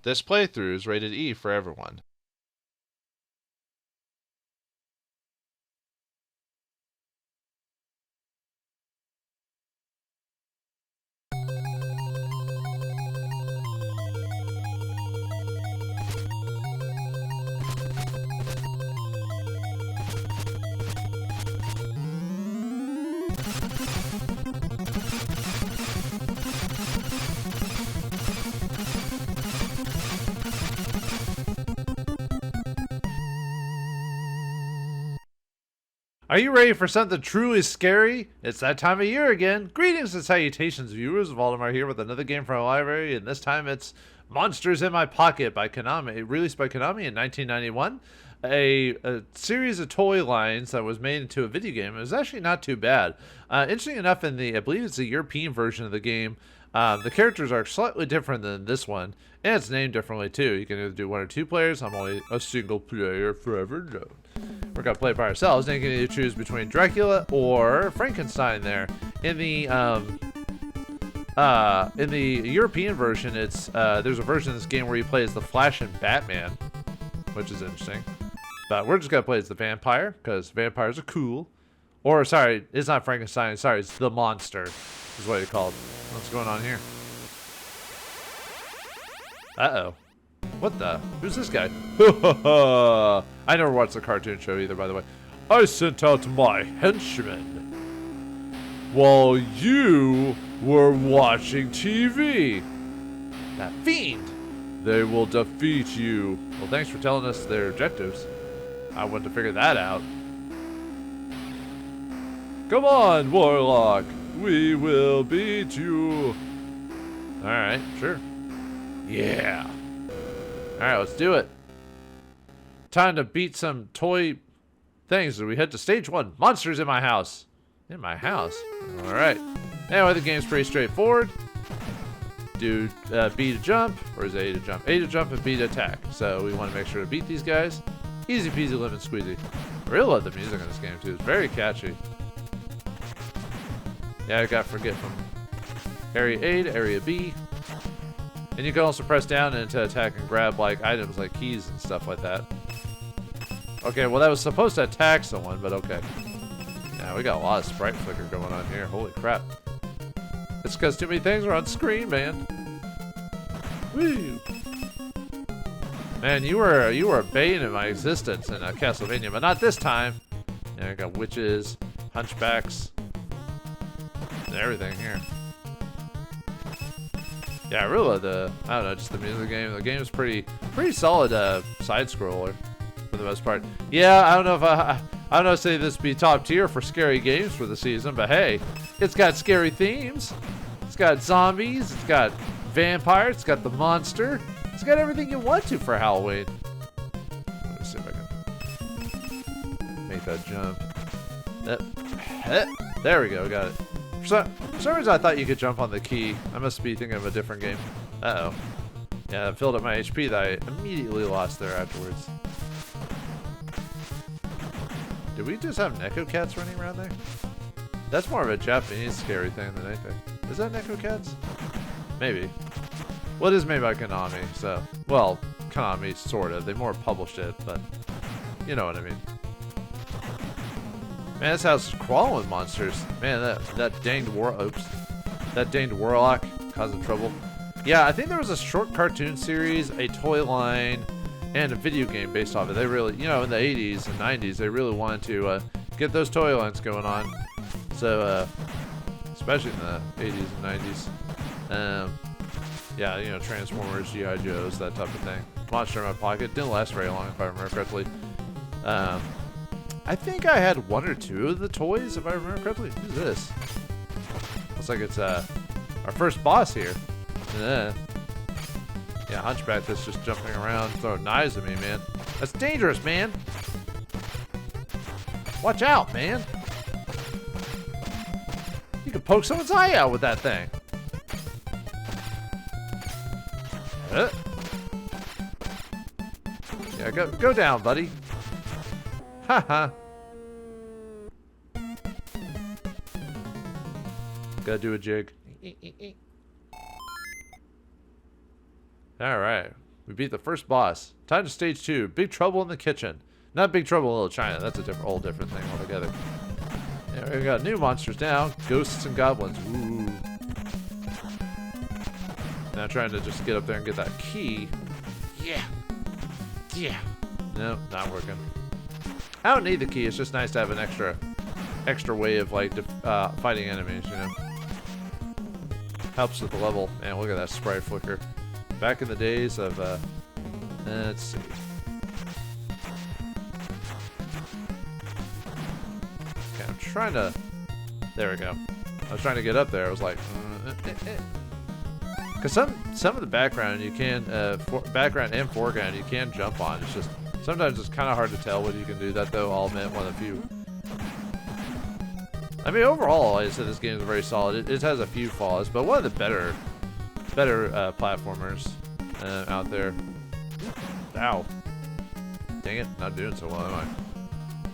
This playthrough is rated E for everyone. Are you ready for something truly scary? It's that time of year again. Greetings and salutations, viewers. Vauldemare here with another game from our library, and this time it's Monsters in My Pocket by Konami, released by Konami in 1991. A series of toy lines that was made into a video game. It was actually not too bad. Interesting enough, in I believe it's the European version of the game, the characters are slightly different than this one, and it's named differently too. You can either do 1 or 2 players. I'm only a single player forever. No. We're gonna play it by ourselves, and you can either choose between Dracula or Frankenstein. There, in the European version, it's there's a version of this game where you play as the Flash and Batman, which is interesting. But we're just gonna play as the vampire because vampires are cool. Or sorry, it's not Frankenstein. Sorry, it's the monster, is what it's called. What's going on here? Uh-oh. What the? Who's this guy? I never watched the cartoon show either, by the way. I sent out my henchmen while you were watching TV. That fiend! They will defeat you. Well, thanks for telling us their objectives. I wanted to figure that out. Come on, warlock. We will beat you. Alright, sure. Yeah. Alright, let's do it. Time to beat some toy things. We head to stage 1. Monsters in my house. In my house? Alright. Anyway, the game's pretty straightforward. Do B to jump, or is A to jump? A to jump and B to attack. So we want to make sure to beat these guys. Easy peasy lemon squeezy. I really love the music in this game too. It's very catchy. Yeah, I got forget from area A to area B. And you can also press down and to attack and grab like items like keys and stuff like that. Okay, well that was supposed to attack someone, but okay. Yeah, we got a lot of sprite flicker going on here. Holy crap. It's because too many things are on screen, man. Woo! Man, you were a bane in my existence in Castlevania, but not this time. Yeah, I got witches, hunchbacks, and everything here. Yeah, I really love I don't know, just the music of the game. The game is pretty solid side scroller for the most part. Yeah, I don't know if I don't know if say this be top tier for scary games for the season, but hey, it's got scary themes. It's got zombies, it's got vampires, it's got the monster. It's got everything you want to for Halloween. Let me see if I can make that jump. There we go, got it. For some reason I thought you could jump on the key. I must be thinking of a different game. Uh-oh. Yeah, that filled up my HP that I immediately lost there afterwards. Did we just have Neko Cats running around there? That's more of a Japanese scary thing than anything. Is that Neko Cats? Maybe. Well, it is made by Konami, so... Well, Konami, sort of. They more published it, but... You know what I mean. Man, this house is crawling with monsters. Man, that danged warlock causing trouble. Yeah, I think there was a short cartoon series, a toy line, and a video game based off it. They really, you know, in the 80s and 90s, they really wanted to get those toy lines going on. So, especially in the 80s and 90s. Yeah, you know, Transformers, G.I. Joes, that type of thing. Monster in My Pocket didn't last very long, if I remember correctly. I think I had 1 or 2 of the toys, if I remember correctly. Who's this? Looks like it's our first boss here. Yeah, Hunchback that's just jumping around, throwing knives at me, man. That's dangerous, man. Watch out, man. You can poke someone's eye out with that thing. Yeah, go down, buddy. Haha. Gotta do a jig. Alright. We beat the first boss. Time to stage 2. Big Trouble in the Kitchen. Not Big Trouble in Little China. That's a whole different thing altogether. Yeah, we got new monsters now. Ghosts and goblins. Ooh. Now trying to just get up there and get that key. Yeah. Yeah. No, not working. I don't need the key. It's just nice to have an extra way of like fighting enemies, you know. Helps with the level. Man, look at that sprite flicker. Back in the days of let's see. Okay, I'm trying to. There we go. I was trying to get up there. I was like, because some of the background you can background and foreground you can jump on. It's just sometimes it's kind of hard to tell whether you can do that though. I'll admit one of the few. I mean, overall, like I said, this game is very solid. It has a few flaws, but one of the better platformers out there. Ow. Dang it, not doing so well, am I?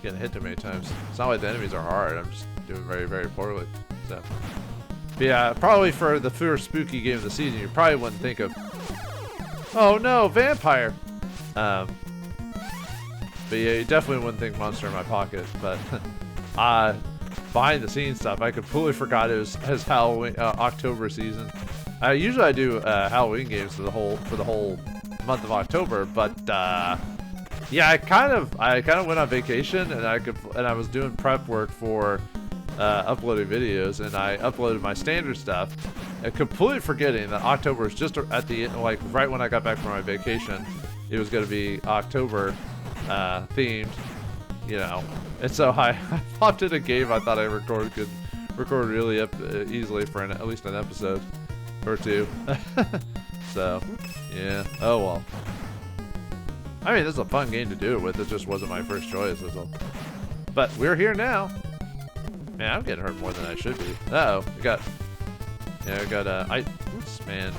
Getting hit too many times. It's not like the enemies are hard. I'm just doing very, very poorly. So, but yeah, probably for the first spooky game of the season, you probably wouldn't think of. Oh no, vampire. But yeah, you definitely wouldn't think monster in my pocket. But behind the scenes stuff, I completely forgot it was his Halloween October season. Usually I do Halloween games for the whole month of October, but yeah, I kind of went on vacation and I was doing prep work for uploading videos, and I uploaded my standard stuff, and completely forgetting that October is just at the end, like right when I got back from my vacation, it was going to be October themed, you know. And so I popped in a game I thought I could record really easily for at least an episode or two. So, yeah. Oh well. I mean, this is a fun game to do it with. It just wasn't my first choice. But we're here now. Man, I'm getting hurt more than I should be. Uh-oh. Man.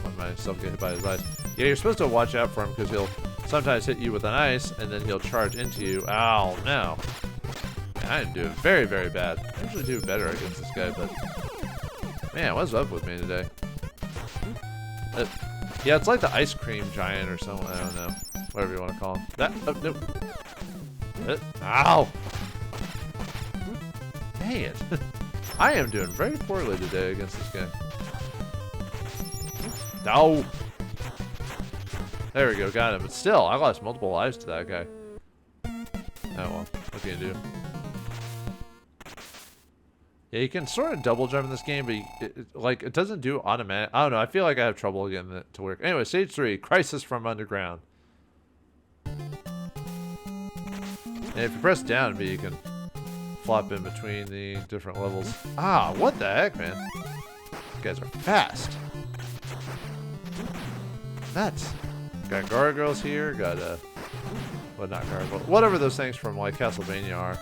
Let myself get hit by his eyes. Yeah, you're supposed to watch out for him because he'll sometimes hit you with an ice and then he'll charge into you. Ow, no. Man, I'm doing very, very bad. I usually do better against this guy, but man, what's up with me today? Yeah, it's like the ice cream giant or something. I don't know. Whatever you want to call him. Nope. Ow! Dang it. I am doing very poorly today against this guy. No! There we go, got him. But still, I lost multiple lives to that guy. Oh well, what can you do? Yeah, you can sort of double jump in this game, but it doesn't do automatic. I don't know. I feel like I have trouble getting it to work. Anyway, stage 3, Crisis from Underground. And if you press down B, you can flop in between the different levels. Ah, what the heck, man? These guys are fast. Nuts. Got gargoyles here. Got well, not gargoyles. Whatever those things from like Castlevania are.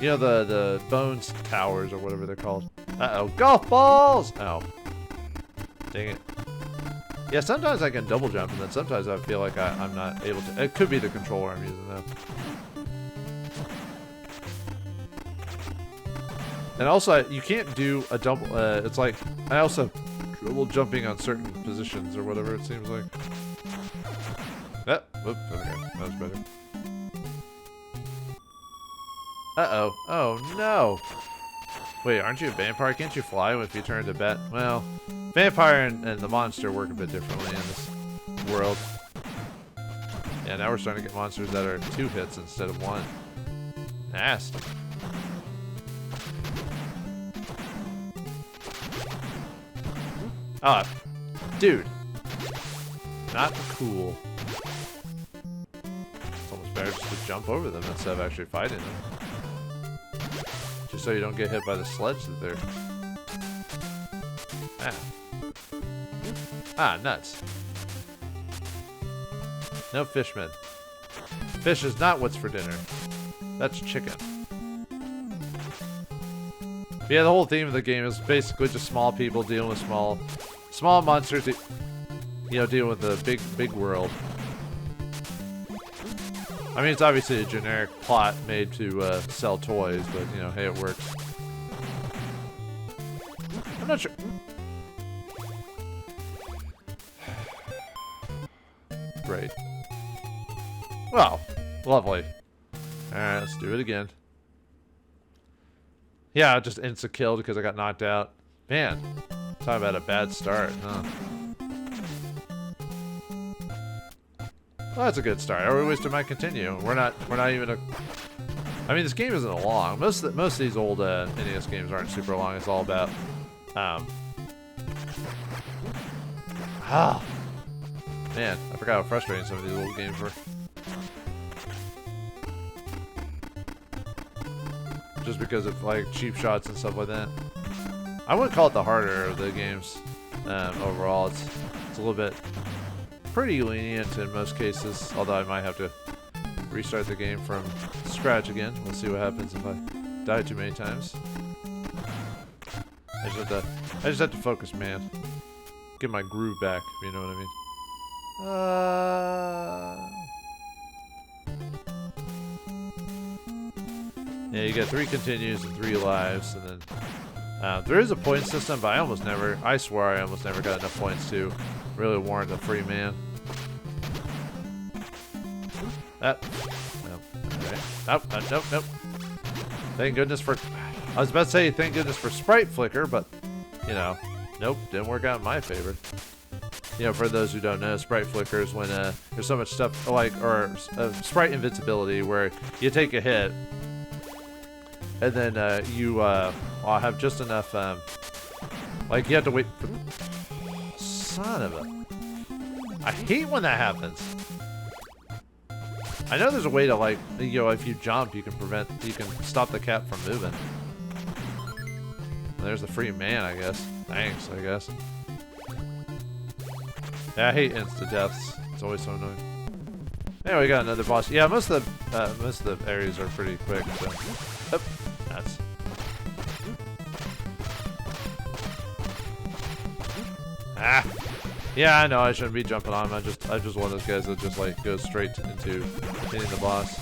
You know, the bones towers or whatever they're called. Uh-oh, golf balls! Oh. Dang it. Yeah, sometimes I can double jump, and then sometimes I feel like I'm not able to. It could be the controller I'm using, though. And also, you can't do a double. It's like, I also have trouble jumping on certain positions or whatever it seems like. Whoop, okay, that was better. Uh-oh. Oh, no. Wait, aren't you a vampire? Can't you fly if you turn to bat? Well, vampire and the monster work a bit differently in this world. Yeah, now we're starting to get monsters that are 2 hits instead of 1. Nasty. Ah, dude. Not cool. It's almost better just to jump over them instead of actually fighting them. Just so you don't get hit by the sledge that they're... Ah, nuts. No fishman. Fish is not what's for dinner. That's chicken. Yeah, the whole theme of the game is basically just small people dealing with small monsters, you know, dealing with the big world. I mean, it's obviously a generic plot made to sell toys, but, you know, hey, it works. I'm not sure. Great. Well, lovely. Alright, let's do it again. Yeah, just insta-killed because I got knocked out. Man, talk about a bad start, huh? Well, that's a good start. Are we wasting my continue? We're not even a... I mean, this game isn't long. Most of these old NES games aren't super long. It's all about... Man, I forgot how frustrating some of these old games were. Just because of, like, cheap shots and stuff like that. I wouldn't call it the harder of the games overall. It's a little bit pretty lenient in most cases, although I might have to restart the game from scratch again. We'll see what happens if I die too many times. I just have to focus, man. Get my groove back, if you know what I mean. Yeah, you get 3 continues and 3 lives, and then there is a point system, but I swear I almost never got enough points to really warrant a free man. Nope. Okay. Nope. Thank goodness for... I was about to say thank goodness for sprite flicker, but, you know, nope, didn't work out in my favor. You know, for those who don't know, sprite flicker is when there's so much stuff, like, or sprite invincibility, where you take a hit, and then you have just enough, like, you have to wait for... Son of a... I hate when that happens. I know there's a way to, like, you know, if you jump, you can stop the cat from moving. And there's the free man, I guess. Thanks, I guess. Yeah, I hate insta-deaths. It's always so annoying. Anyway, we got another boss. Yeah, most of the areas are pretty quick, so... Oh, that's... Ah! Yeah, I know I shouldn't be jumping on him. I'm just one of those guys that just, like, goes straight into hitting the boss.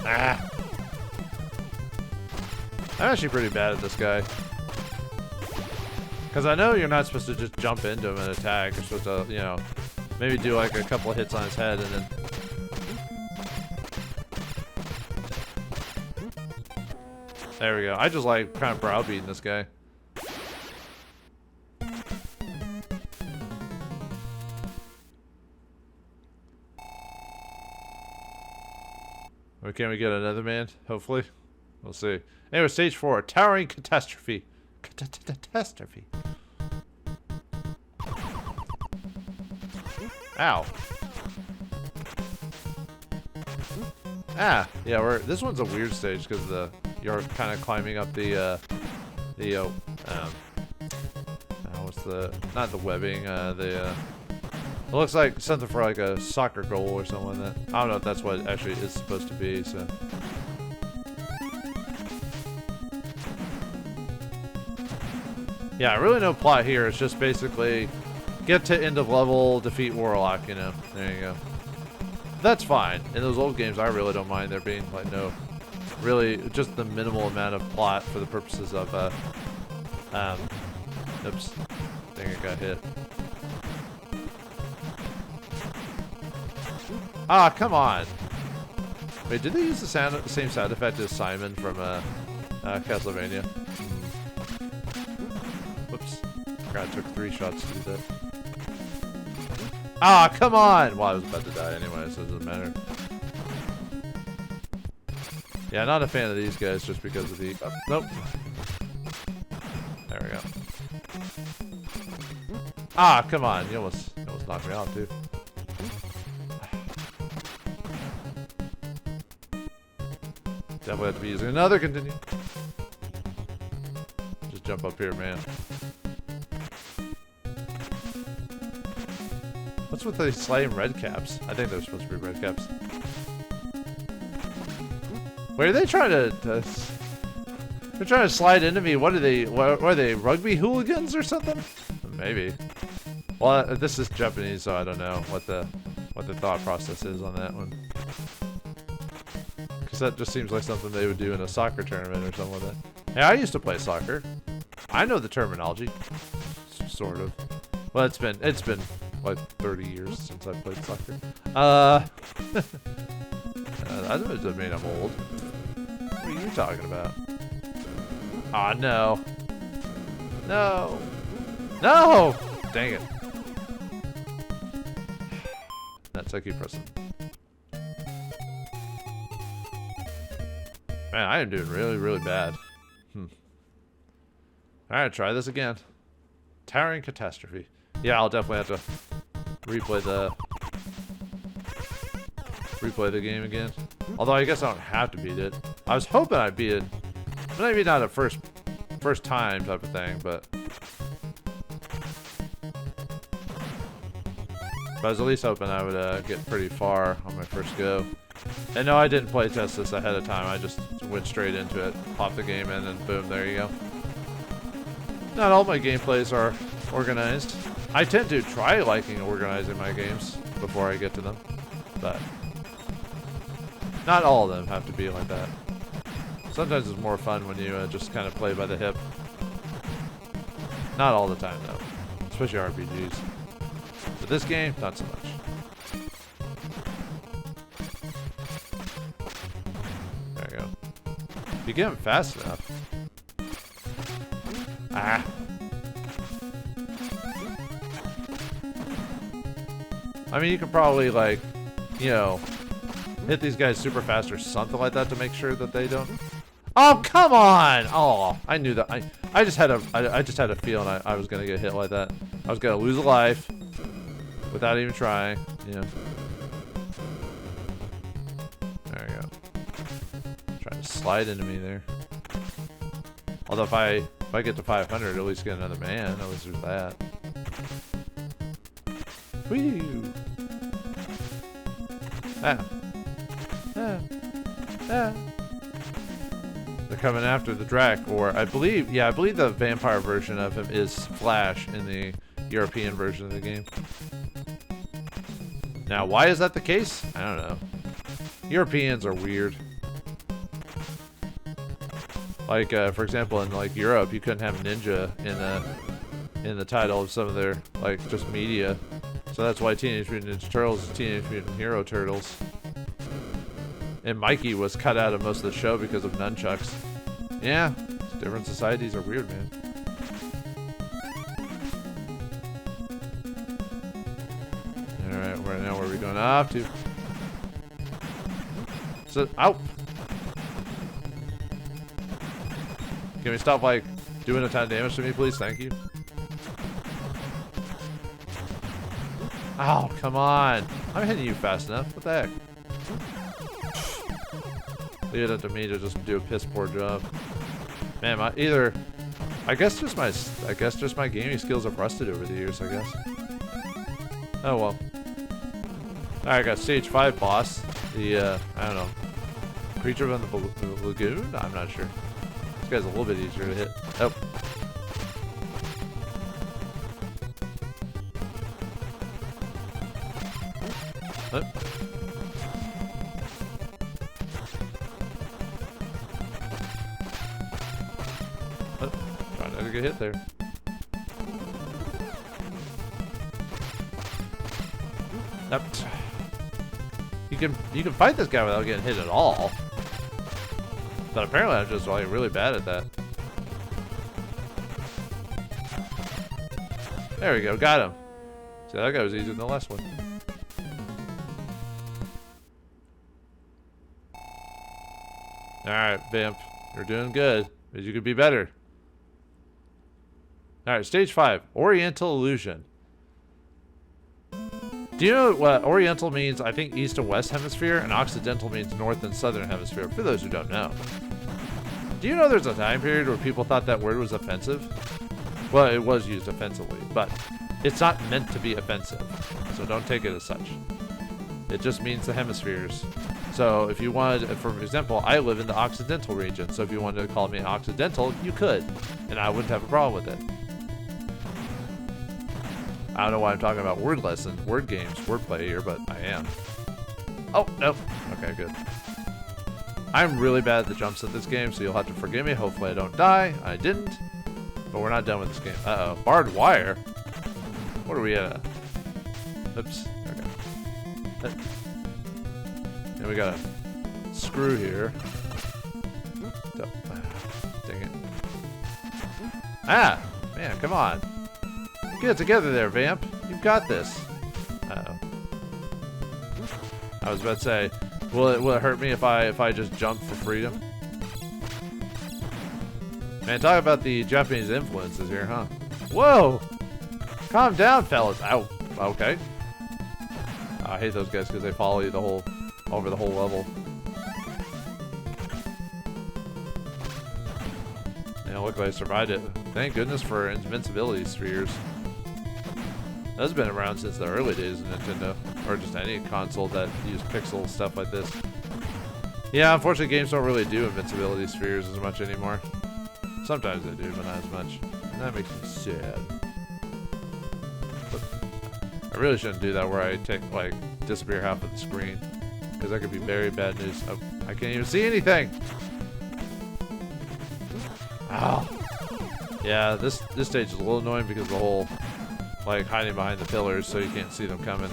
Ah! I'm actually pretty bad at this guy. Because I know you're not supposed to just jump into him and attack. You're supposed to, you know, maybe do like a couple of hits on his head and then... There we go. I just like kind of browbeating this guy. Or can we get another man? Hopefully. We'll see. Anyway, stage 4. Towering Catastrophe. Catastrophe. Ow. Ah, yeah, this one's a weird stage because you're kind of climbing up what's not the webbing, it looks like something for like a soccer goal or something like that. I don't know if that's what actually is supposed to be, so. Yeah, really no plot here. It's just basically get to end of level, defeat Warlock, you know. There you go. That's fine. In those old games, I really don't mind there being like really just the minimal amount of plot for the purposes of oops. I think I got hit. Ah, come on. Wait, did they use the same sound effect as Simon from Castlevania? Whoops. Forgot it took 3 shots to do that. Ah, come on! Well, I was about to die anyway, so it doesn't matter. Yeah, not a fan of these guys just because of the... nope. There we go. Ah, come on. You almost knocked me off, too. Definitely have to be using another continue. Just jump up here, man. What's with the sliding red caps? I think they're supposed to be red caps. Wait, are they trying to... they're trying to slide into me. What are they? What are they? Rugby hooligans or something? Maybe. Well, this is Japanese, so I don't know what the thought process is on that one. Because that just seems like something they would do in a soccer tournament or something like that. Hey, I used to play soccer. I know the terminology, sort of. Well, it's been like 30 years since I played soccer. I don't mean I'm old. What are you talking about? Aw, no. No. No! Dang it. That's I keep pressing. Man, I am doing really, really bad. Alright, try this again. Towering Catastrophe. Yeah, I'll definitely have to replay the game again. Although I guess I don't have to beat it. I was hoping I'd beat it. Maybe not a first time type of thing, but I was at least hoping I would get pretty far on my first go. And no, I didn't play test this ahead of time. I just went straight into it, popped the game in, and boom, there you go. Not all my gameplays are organized. I tend to try liking organizing my games before I get to them, but not all of them have to be like that. Sometimes it's more fun when you just kind of play by the hip. Not all the time, though. Especially RPGs. But this game, not so much. There you go. If you get them fast enough. Ah. I mean, you could probably, like, you know, hit these guys super fast or something like that to make sure that they don't. Oh, come on! Oh, I knew that. I just had a feeling I was gonna get hit like that. I was gonna lose a life without even trying. You know. There we go. Trying to slide into me there. Although if I get to 500, at least get another man. At least there's that. Whee! Ah. Ah. Ah. They're coming after the Drac, or I believe the vampire version of him is Flash in the European version of the game. Now, why is that the case? I don't know. Europeans are weird. Like, for example, in like Europe, you couldn't have Ninja in the title of some of their like just media. So that's why Teenage Mutant Ninja Turtles is Teenage Mutant Hero Turtles. And Mikey was cut out of most of the show because of nunchucks. Yeah, different societies are weird, man. Alright, right now where are we going off to? So, ow! Can we stop, like, doing a ton of damage to me, please? Thank you. Oh, come on. I'm hitting you fast enough. What the heck? Leave it up to me to just do a piss poor job. Man, I guess just my gaming skills have rusted over the years, I guess. Oh well. Alright, I got stage 5 boss. The I don't know. Creature of the lagoon? I'm not sure. This guy's a little bit easier to hit. Oh. Oh. Trying not to get hit there. Nope. You can fight this guy without getting hit at all. But apparently I'm just like really bad at that. There we go, got him. See, that guy was easier than the last one. Alright, Vamp. You're doing good. But you could be better. Alright, stage 5. Oriental Illusion. Do you know what Oriental means? I think East and West Hemisphere, and Occidental means North and Southern Hemisphere, for those who don't know. Do you know there's a time period where people thought that word was offensive? Well, it was used offensively, but it's not meant to be offensive, so don't take it as such. It just means the hemispheres. So if you wanted, for example, I live in the Occidental region, so if you wanted to call me Occidental, you could, and I wouldn't have a problem with it. I don't know why I'm talking about word lessons, word games, wordplay here, but I am. Oh, nope. Okay, good. I'm really bad at the jumps at this game, so you'll have to forgive me. Hopefully I don't die. I didn't. But we're not done with this game. Uh-oh. Barbed wire? What are we at? Oops. Okay. And we got a screw here. Dang it. Ah! Man, come on. Get it together there, Vamp. You've got this. Uh-oh. I was about to say, will it hurt me if I just jump for freedom? Man, talk about the Japanese influences here, huh? Whoa! Calm down, fellas. Ow. Okay. I hate those guys because they follow you over the whole level. Yeah, look like I survived it. Thank goodness for invincibility spheres. That's been around since the early days of Nintendo, or just any console that used pixel stuff like this. Yeah, unfortunately, games don't really do invincibility spheres as much anymore. Sometimes they do, but not as much. And that makes me sad. But I really shouldn't do that where I disappear half of the screen. Because that could be very bad news. Oh, I can't even see anything! Ow. Yeah, this stage is a little annoying because the whole, hiding behind the pillars so you can't see them coming.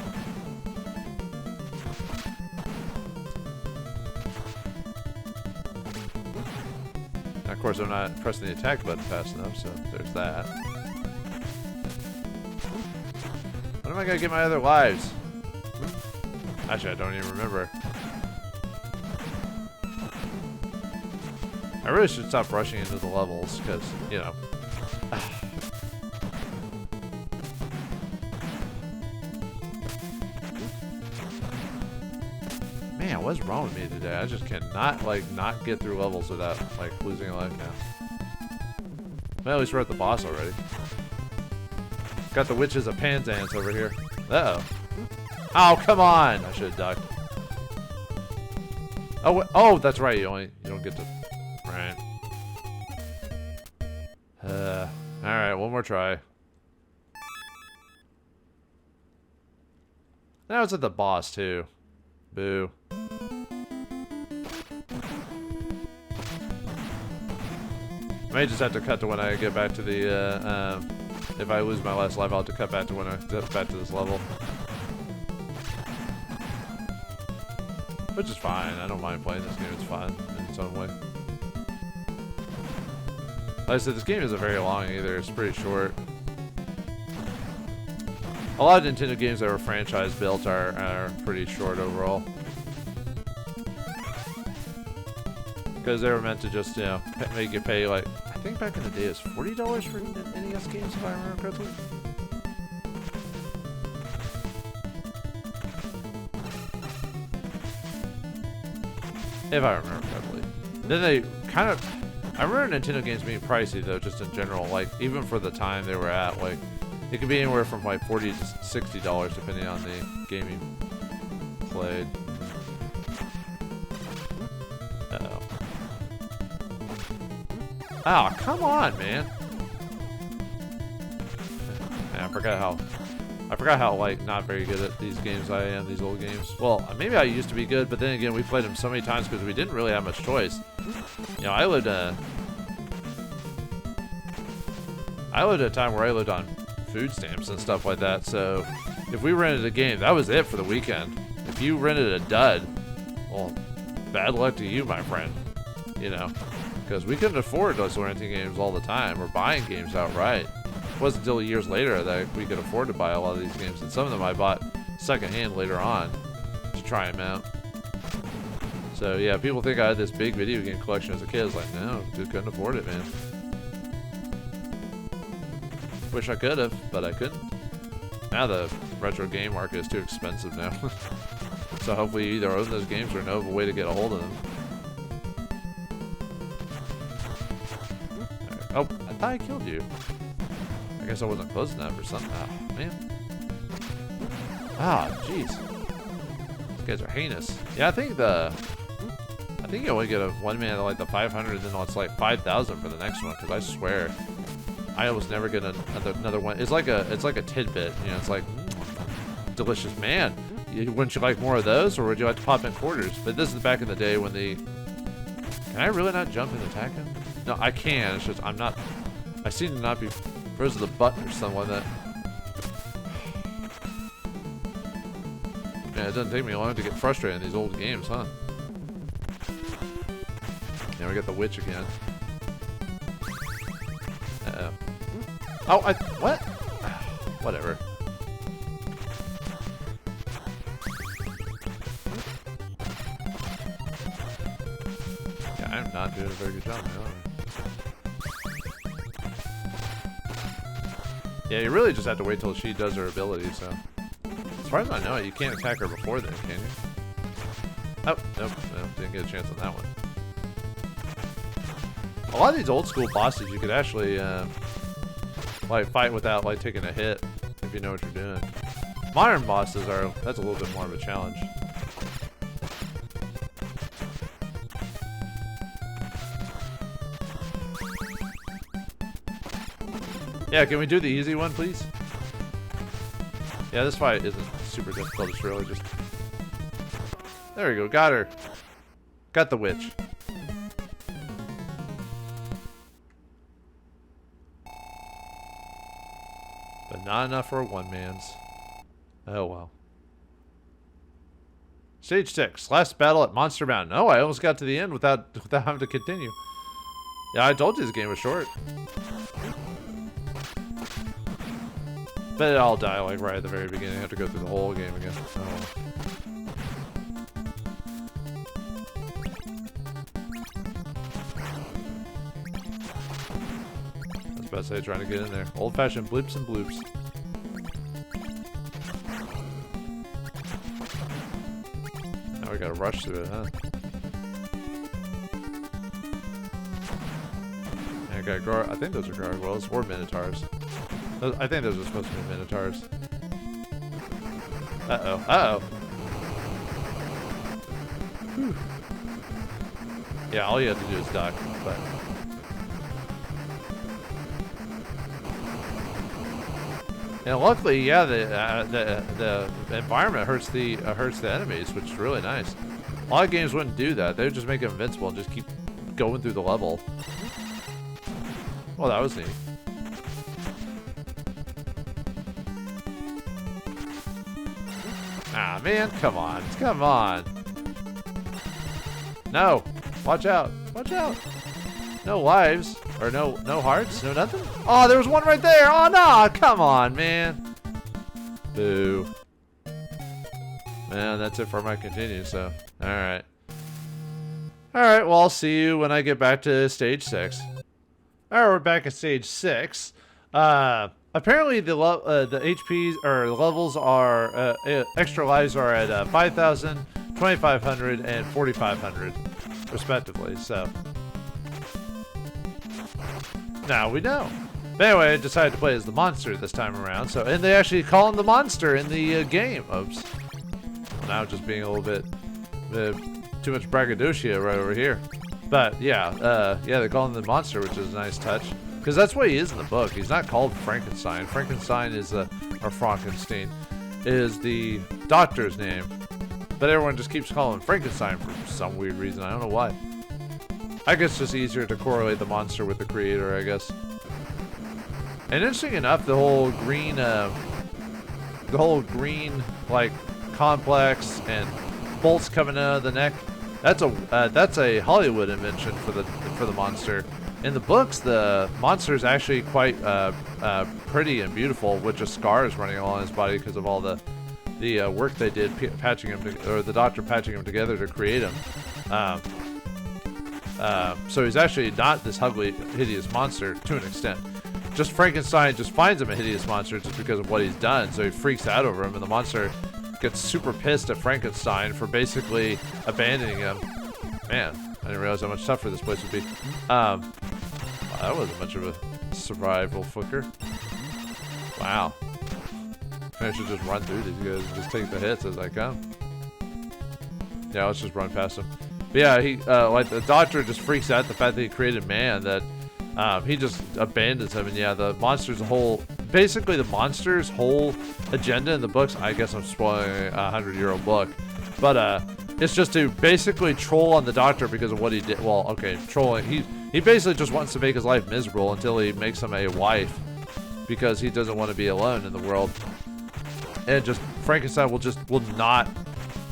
Of course, I'm not pressing the attack button fast enough, so there's that. When am I gonna get my other lives? Actually, I don't even remember. I really should stop rushing into the levels, because, you know. Man, what's wrong with me today? I just cannot, not get through levels without, losing a life now. Well, at least we're at the boss already. Got the witches of Penzance over here. Uh-oh. Oh, come on! I should have ducked. Oh, oh, that's right. You don't get to... Right. Alright, one more try. Now it's at the boss, too. Boo. I may just have to cut to when I get back to the, if I lose my last life, I'll have to cut back to when I get back to this level. Which is fine. I don't mind playing this game. It's fun in its own way. Like I said, this game isn't very long either. It's pretty short. A lot of Nintendo games that were franchise built are pretty short overall. Because they were meant to just, you know, make you pay, I think back in the day it was $40 for NES games, if I remember correctly. If I remember correctly. Then they kind of... I remember Nintendo games being pricey, though, just in general. Even for the time they were at, it could be anywhere from, $40 to $60, depending on the game you played. Uh-oh. Oh, come on, man. Man, I forgot how not very good at these games I am, these old games. Well, maybe I used to be good, but then again, we played them so many times because we didn't really have much choice. You know, I lived at a time where I lived on food stamps and stuff like that, so if we rented a game, that was it for the weekend. If you rented a dud, well, bad luck to you, my friend. You know, because we couldn't afford those renting games all the time or buying games outright. It wasn't until years later that we could afford to buy a lot of these games, and some of them I bought secondhand later on to try them out. So yeah, people think I had this big video game collection as a kid. I was like, no, just couldn't afford it, man. Wish I could have, but I couldn't. Now the retro game market is too expensive now. So hopefully you either own those games or know of a way to get a hold of them. Right. Oh, I thought I killed you. I guess I wasn't close enough or something. Oh, man. Ah, jeez. These guys are heinous. Yeah, I think you only get a one man at the 500, and then it's 5,000 for the next one. Because I swear, I almost never get another one. It's like a tidbit. You know, it's delicious, man. Wouldn't you like more of those, or would you like to pop in quarters? But this is back in the day when the Can I really not jump and attack him? No, I can. It's just I'm not. I seem to not be. Where's the button or something like that? Yeah, it doesn't take me long to get frustrated in these old games, huh? Now we got the witch again. Uh-oh. Oh, what? Whatever. Yeah, I'm not doing a very good job, man. Yeah, you really just have to wait till she does her ability, so. As far as I know, you can't attack her before then, can you? Oh, nope, no, didn't get a chance on that one. A lot of these old school bosses, you could actually, like, fight without, like, taking a hit, if you know what you're doing. Modern bosses are, that's a little bit more of a challenge. Yeah, can we do the easy one, please? Yeah, this fight isn't super difficult. It's really just... There we go. Got her. Got the witch. But not enough for a one-man's. Oh, well. Stage 6. Last battle at Monster Mountain. Oh, I almost got to the end without having to continue. Yeah, I told you this game was short. But I'll die like right at the very beginning. I have to go through the whole game again. Oh. I was about to say trying to get in there. Old-fashioned blips and bloops. Now we gotta rush through it, huh? I got I think those are gargoyles or minotaurs. I think those are supposed to be minotaurs. Uh-oh. Uh-oh. Whew. Yeah, all you have to do is duck, but... And luckily, yeah, the environment hurts the enemies, which is really nice. A lot of games wouldn't do that. They would just make it invincible and just keep going through the level. Well, that was neat. Ah, man, come on. Come on. No. Watch out. Watch out. No lives. Or no hearts? No nothing? Oh, there was one right there. Oh, no. Come on, man. Boo. Man, that's it for my continue, so. Alright. Alright, well, I'll see you when I get back to stage 6. Alright, we're back at stage 6. Apparently the HPs or the levels are extra lives are at 5,000, 2,500, and 4,500, respectively. So now we know. But anyway, I decided to play as the monster this time around. So and they actually call him the monster in the game. Oops. Well, now just being a little bit too much braggadocio right over here. But yeah, they call him the monster, which is a nice touch. Because that's what he is in the book. He's not called Frankenstein. Frankenstein is or Frankenstein is the doctor's name. But everyone just keeps calling him Frankenstein for some weird reason. I don't know why. I guess it's just easier to correlate the monster with the creator, I guess. And interesting enough, the whole green like complex and bolts coming out of the neck. That's a Hollywood invention for the monster. In the books, the monster is actually quite pretty and beautiful, with just scars running along his body because of all the work they did patching him or the doctor patching him together to create him. So he's actually not this ugly, hideous monster to an extent. Just Frankenstein just finds him a hideous monster just because of what he's done, so he freaks out over him, and the monster gets super pissed at Frankenstein for basically abandoning him. Man, I didn't realize how much tougher this place would be. That wasn't much of a survival flicker. Wow. I should just run through these guys and just take the hits as I come. Yeah, let's just run past him. But yeah, he like the doctor just freaks out at the fact that he created man, that he just abandons him. And yeah, the monster's basically the monster's whole agenda in the books, I guess I'm spoiling a 100-year-old book, but it's just to basically troll on the doctor because of what he did. Well, okay, trolling. He basically just wants to make his life miserable until he makes him a wife because he doesn't want to be alone in the world. And just Frankenstein will not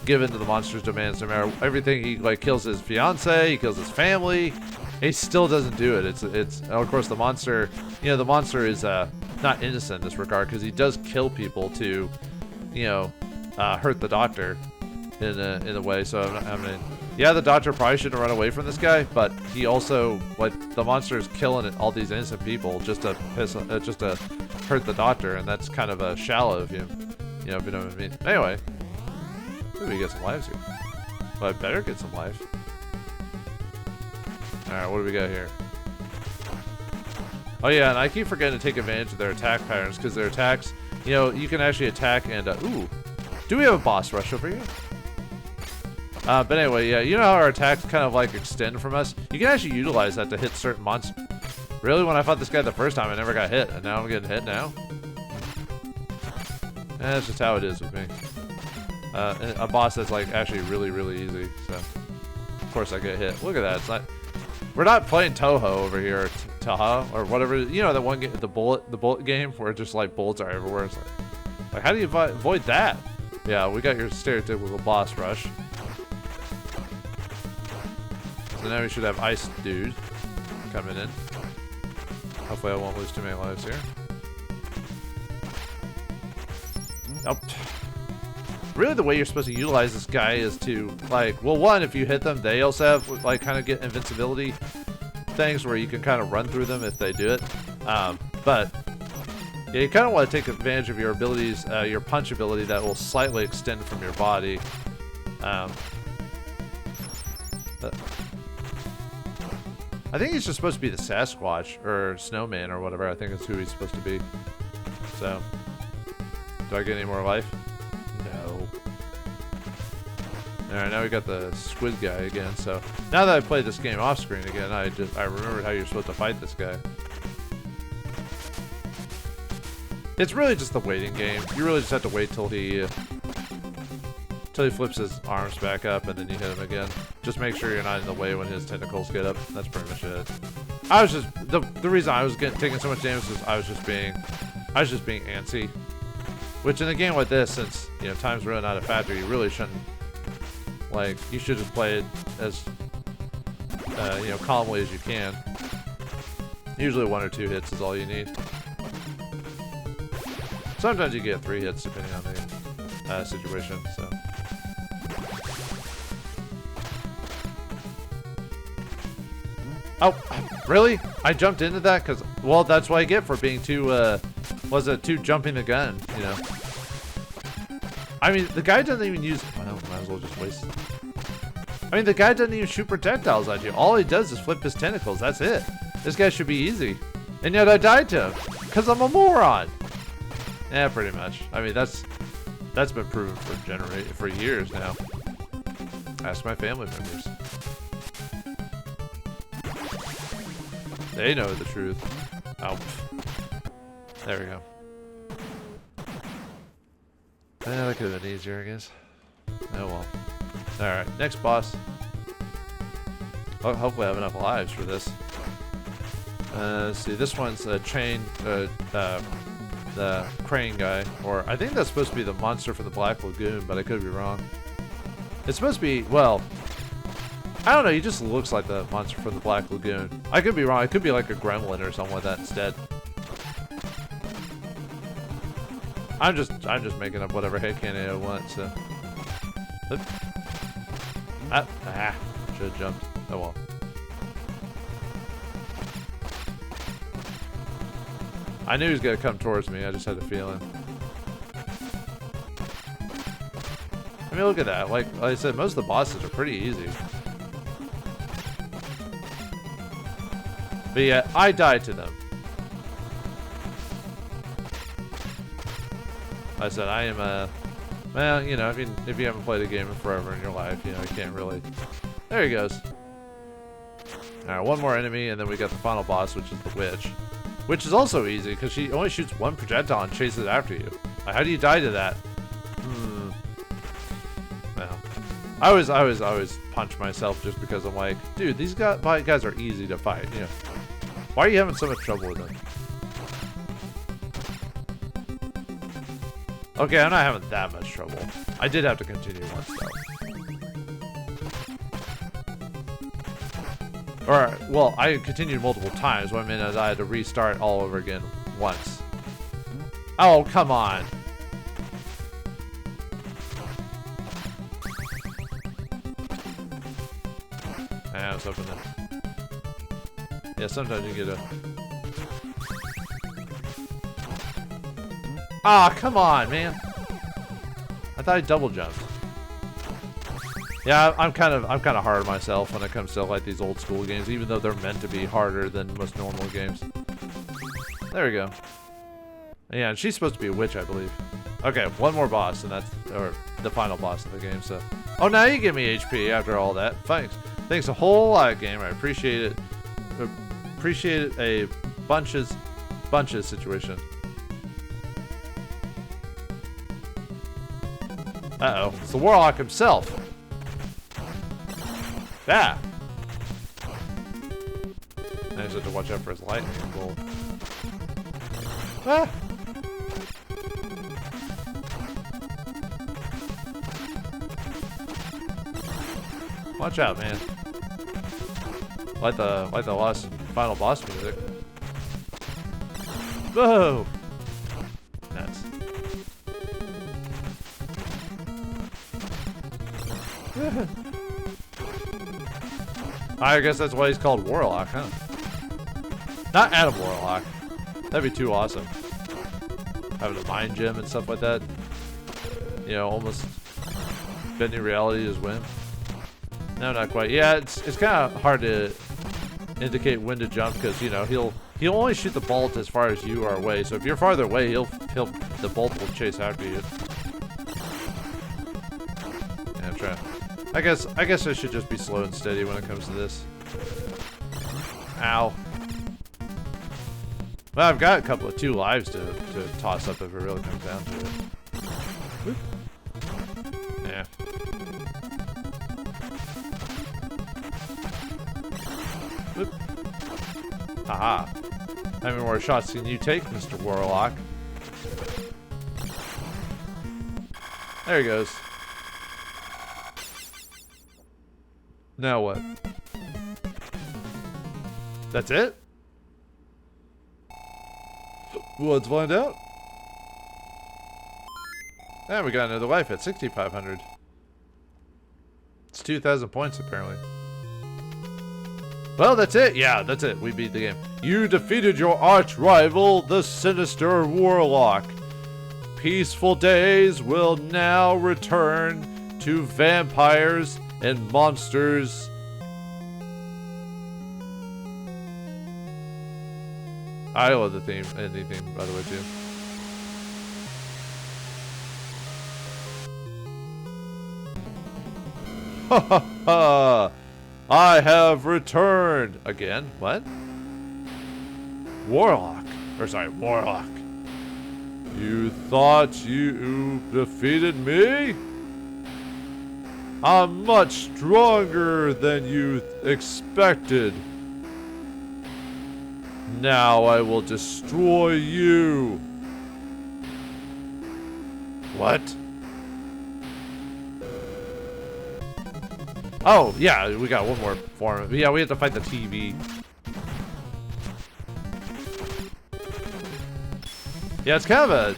give in to the monster's demands no matter everything. He like kills his fiance, he kills his family. He still doesn't do it. It's of course the monster. You know, the monster is not innocent in this regard because he does kill people to, you know, hurt the doctor in a way. So I mean, yeah, the doctor probably shouldn't run away from this guy, but he also, like, the monster is killing all these innocent people just to hurt the doctor, and that's kind of shallow of him. You know, if you know what I mean. Anyway, maybe we get some lives here. Well, I better get some life. Alright, what do we got here? Oh yeah, and I keep forgetting to take advantage of their attack patterns, because their attacks, you know, you can actually attack and, ooh, do we have a boss rush over here? But anyway, yeah, you know how our attacks kind of like extend from us? You can actually utilize that to hit certain monsters. Really, when I fought this guy the first time, I never got hit, and now I'm getting hit now? That's just how it is with me. A boss that's like actually really, really easy, so of course I get hit. Look at that, it's not... We're not playing Toho over here, or Taha, or whatever. You know that one game, the bullet game, where just like bullets are everywhere. It's like how do you avoid that? Yeah, we got your stereotypical boss rush. So now we should have Ice Dude coming in. Hopefully I won't lose too many lives here. Nope. Really, the way you're supposed to utilize this guy is to, like, well, one, if you hit them, they also have, like, kind of get invincibility things where you can kind of run through them if they do it. But, yeah, you kind of want to take advantage of your abilities, your punch ability that will slightly extend from your body. But I think he's just supposed to be the Sasquatch, or Snowman, or whatever. I think that's who he's supposed to be. So, do I get any more life? No. Alright, now we got the squid guy again, so now that I played this game off screen again, I remembered how you're supposed to fight this guy. It's really just the waiting game. You really just have to wait till he flips his arms back up and then you hit him again. Just make sure you're not in the way when his tentacles get up. That's pretty much it. I was just the reason I was taking so much damage is I was just being antsy. Which in a game like this, since, you know, time's really not a factor, you really shouldn't, like, you should just play it as, you know, calmly as you can. Usually 1 or 2 hits is all you need. Sometimes you get 3 hits depending on the situation, so. Oh, really? I jumped into that? Because, well, that's what I get for being too jumping the gun, you know? I mean, the guy doesn't even use... Well, might as well just waste it. I mean, the guy doesn't even shoot projectiles at you. All he does is flip his tentacles. That's it. This guy should be easy. And yet I died to him. Because I'm a moron. Yeah, pretty much. I mean, that's been proven for years now. Ask my family members. They know the truth. Oh. There we go. That could have been easier, I guess. Oh well. Alright, next boss. Hopefully I have enough lives for this. Let's see, this one's a chain, the crane guy. Or, I think that's supposed to be the monster from the Black Lagoon, but I could be wrong. It's supposed to be, well, I don't know, he just looks like the monster from the Black Lagoon. I could be wrong, it could be like a gremlin or something like that instead. I'm just making up whatever headcanon I want, so. Should have jumped. Oh well. I knew he was gonna come towards me, I just had a feeling. I mean, look at that. Like I said, most of the bosses are pretty easy. But yeah, I died to them. I said I am a... Well, you know, if you haven't played a game in forever in your life, you know, you can't really... There he goes. Alright, one more enemy, and then we got the final boss, which is the witch. Which is also easy, because she only shoots one projectile and chases after you. Like, how do you die to that? Well, I always punch myself just because I'm like, dude, these guys are easy to fight. You know, why are you having so much trouble with them? Okay, I'm not having that much trouble. I did have to continue once though. Or, well, I continued multiple times. What I meant is I had to restart all over again once. Oh, come on. I was hoping that. Yeah, sometimes you get a. Ah, come on, man. I thought I double jumped. Yeah, I'm kind of hard on myself when it comes to like these old school games, even though they're meant to be harder than most normal games. There we go. Yeah, and she's supposed to be a witch, I believe. Okay, one more boss, and that's or the final boss of the game. So, oh, now you give me HP after all that. Thanks. Thanks a whole lot, gamer. I appreciate it. Appreciate it a bunches situation. Uh-oh. It's the warlock himself. Yeah. I just have to watch out for his lightning bolt. Ah. Watch out, man. Like the last final boss music. Whoa! Nuts. I guess that's why he's called Warlock, huh? Not Adam Warlock. That'd be too awesome. Having a mind gem and stuff like that. You know, almost bending reality to his whim. No, not quite. Yeah, it's kind of hard to indicate when to jump because you know he'll only shoot the bolt as far as you are away. So if you're farther away, the bolt will chase after you. Yeah, try. I guess I should just be slow and steady when it comes to this. Ow. Well, I've got a couple of 2 lives to toss up if it really comes down to it. Whoop. Yeah. Whoop. Haha. How many more shots can you take, Mr. Warlock? There he goes. Now what? That's it? Well, let's find out. And we got another life at 6,500. It's 2,000 points apparently. Well, that's it. Yeah, that's it. We beat the game. You defeated your arch rival, the sinister Warlock. Peaceful days will now return to vampires and monsters. I love the theme, ending theme, by the way, too. Ha ha ha! I have returned again. What? Warlock. Warlock. You thought you defeated me? I'm much stronger than you expected. Now I will destroy you. What? Oh, yeah, we got one more form. Yeah, we have to fight the TV. Yeah, it's kind of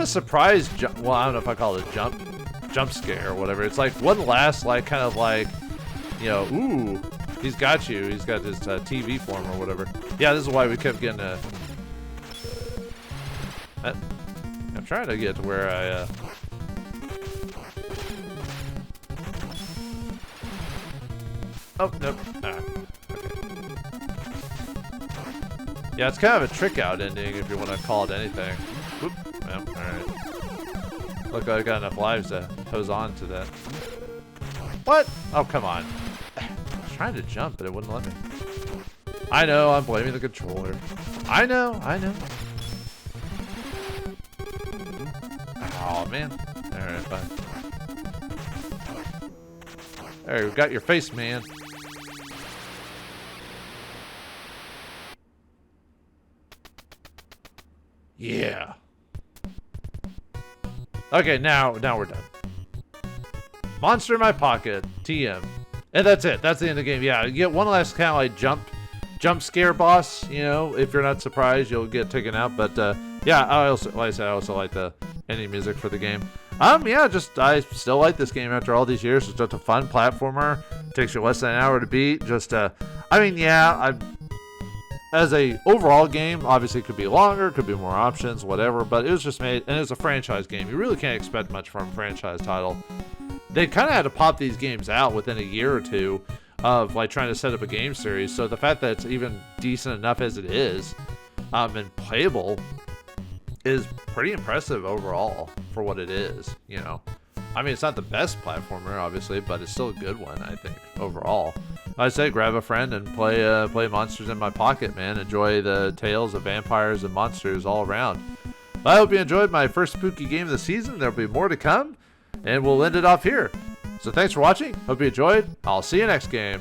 a surprise jump. Well, I don't know if I call it a jump scare or whatever. It's like one last, like, kind of like, you know, ooh, he's got you. He's got his TV form or whatever. Yeah, this is why we kept getting I'm trying to get to where I Oh, nope. Ah, okay. Yeah, it's kind of a trick out ending if you want to call it anything. Whoop. Well, alright. Look, I got enough lives to hose on to that. What? Oh, come on. I was trying to jump, but it wouldn't let me. I know, I'm blaming the controller. I know. Oh, man. Alright, fine. There, we got your face, man. Yeah. Okay, now we're done. Monster in my pocket, TM. And that's it. That's the end of the game. Yeah, you get one last kind of like jump scare boss. You know, if you're not surprised, you'll get taken out. But yeah, I also, like I said, I also like the ending music for the game. Yeah, I still like this game after all these years. It's just a fun platformer. It takes you less than an hour to beat. Just I mean, yeah, as a overall game, obviously it could be longer, could be more options, whatever. But it was just made, and it's a franchise game. You really can't expect much from a franchise title. They kind of had to pop these games out within a year or two of like trying to set up a game series. So the fact that it's even decent enough as it is, and playable, is pretty impressive overall for what it is. You know, I mean, it's not the best platformer, obviously, but it's still a good one, I think, overall. I'd say grab a friend and play Monsters in My Pocket, man. Enjoy the tales of vampires and monsters all around. I hope you enjoyed my first spooky game of the season. There'll be more to come, and we'll end it off here. So thanks for watching. Hope you enjoyed. I'll see you next game.